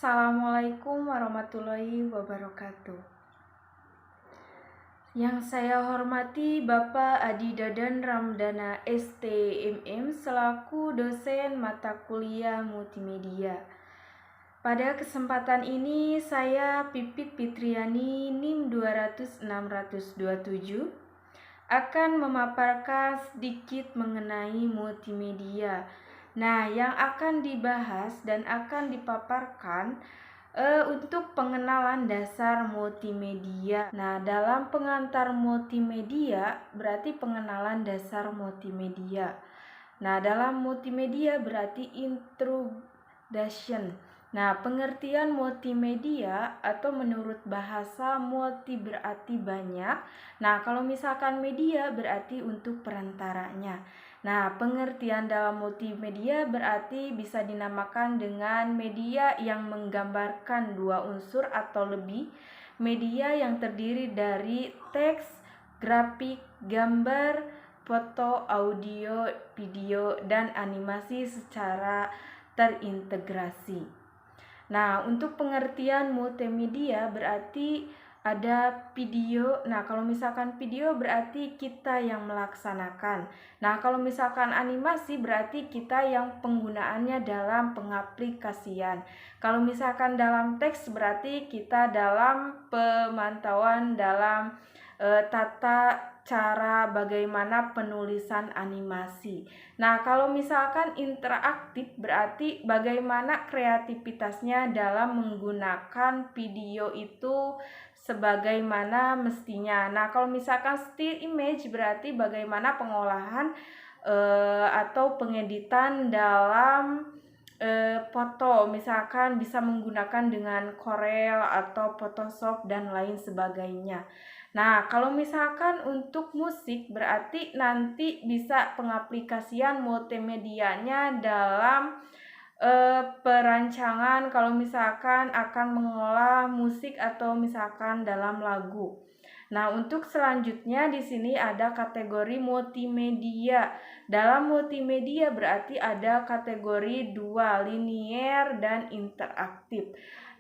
Assalamualaikum warahmatullahi wabarakatuh. Yang saya hormati Bapak Adi Dadan Ramdana STMM selaku dosen mata kuliah multimedia. Pada kesempatan ini saya Pipit Fitriani NIM 200-627 akan memaparkan sedikit mengenai multimedia. Nah, yang akan dibahas dan akan dipaparkan untuk pengenalan dasar multimedia. Nah, dalam pengantar multimedia berarti pengenalan dasar multimedia. Nah, dalam multimedia berarti introduction. Nah, pengertian multimedia atau menurut bahasa multi berarti banyak. Nah, kalau misalkan media berarti untuk perantaranya. Nah, pengertian dalam multimedia berarti bisa dinamakan dengan media yang menggambarkan dua unsur atau lebih. Media yang terdiri dari teks, grafik, gambar, foto, audio, video, dan animasi secara terintegrasi. Nah, untuk pengertian multimedia berarti ada video. Nah, kalau misalkan video berarti kita yang melaksanakan. Nah, kalau misalkan animasi berarti kita yang penggunaannya dalam pengaplikasian. Kalau misalkan dalam teks berarti kita dalam pemantauan dalam tata cara bagaimana penulisan animasi. Nah, kalau misalkan interaktif berarti bagaimana kreativitasnya dalam menggunakan video itu sebagaimana mestinya. Nah, kalau misalkan still image berarti bagaimana pengolahan atau pengeditan dalam foto, misalkan bisa menggunakan dengan Corel atau Photoshop dan lain sebagainya. Nah, kalau misalkan untuk musik berarti nanti bisa pengaplikasian multimedianya dalam perancangan kalau misalkan akan mengolah musik atau misalkan dalam lagu. Nah, untuk selanjutnya di sini ada kategori multimedia. Dalam multimedia berarti ada kategori dua, linier dan interaktif.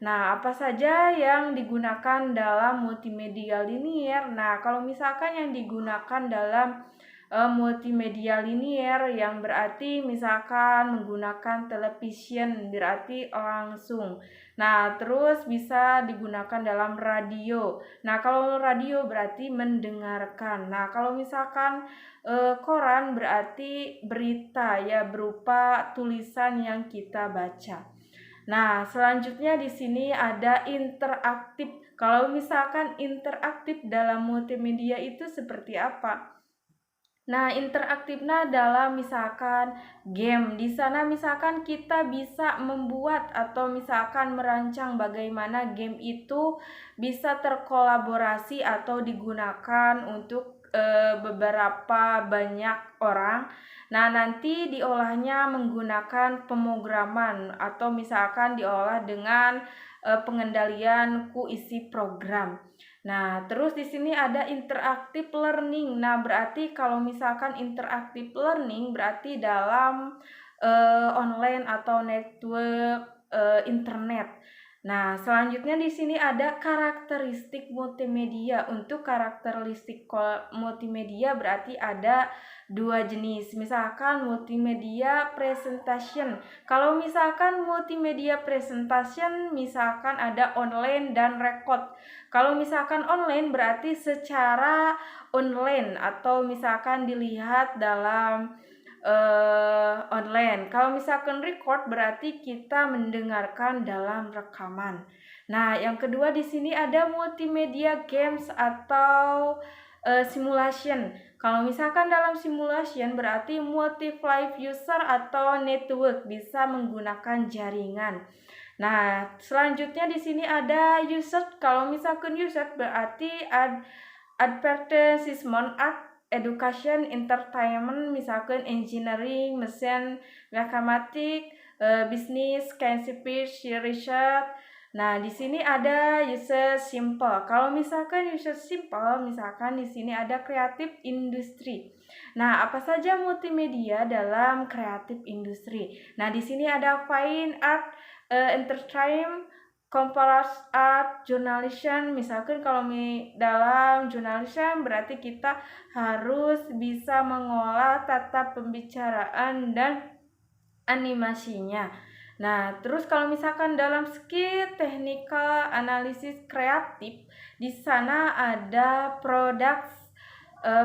Nah, apa saja yang digunakan dalam multimedia linier? Nah, kalau misalkan yang digunakan dalam multimedia linier yang berarti misalkan menggunakan television berarti langsung. Nah, terus bisa digunakan dalam radio. Nah, kalau radio berarti mendengarkan. Nah, kalau misalkan koran berarti berita ya berupa tulisan yang kita baca. Nah, selanjutnya di sini ada interaktif. Kalau misalkan interaktif dalam multimedia itu seperti apa? Nah, interaktifnya dalam misalkan game. Di sana misalkan kita bisa membuat atau misalkan merancang bagaimana game itu bisa terkolaborasi atau digunakan untuk beberapa banyak orang. Nah, nanti diolahnya menggunakan pemrograman atau misalkan diolah dengan pengendalian isi program. Nah, terus di sini ada interaktif learning. Nah, berarti kalau misalkan interaktif learning berarti dalam online atau network internet. Nah, selanjutnya di sini ada karakteristik multimedia. Untuk karakteristik multimedia berarti ada dua jenis. Misalkan multimedia presentation. Kalau misalkan multimedia presentation misalkan ada online dan record. Kalau misalkan online berarti secara online atau misalkan dilihat dalam online. Kalau misalkan record berarti kita mendengarkan dalam rekaman. Nah, yang kedua di sini ada multimedia games atau simulation. Kalau misalkan dalam simulation berarti multi-live user atau network bisa menggunakan jaringan. Nah, selanjutnya di sini ada user. Kalau misalkan user berarti advertisement, art, education, entertainment, misalkan engineering, mesin, mathematics, bisnis, scientific, research. Nah, di sini ada user simple. Kalau misalkan user simple, misalkan di sini ada creative industry. Nah, apa saja multimedia dalam creative industry? Nah, di sini ada fine art, entertain, comparison art, journalism. Misalkan kalau dalam journalism berarti kita harus bisa mengolah tata pembicaraan dan animasinya. Nah, terus kalau misalkan dalam skill technical analisis kreatif, di sana ada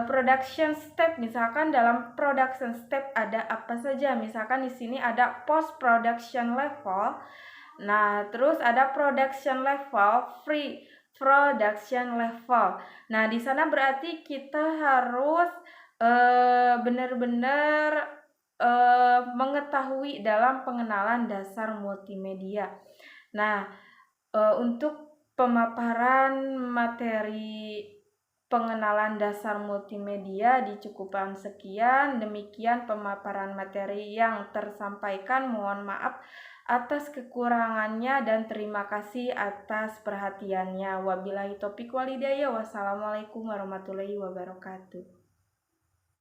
production step. Misalkan dalam production step ada apa saja? Misalkan di sini ada post production level. Nah, terus ada production level, free production level. Nah, di sana berarti kita harus benar-benar mengetahui dalam pengenalan dasar multimedia. Nah, untuk pemaparan materi pengenalan dasar multimedia dicukupkan sekian. Demikian pemaparan materi yang tersampaikan. Mohon maaf atas kekurangannya dan terima kasih atas perhatiannya. Wabillahi taufiq walhidayah. Wassalamualaikum warahmatullahi wabarakatuh.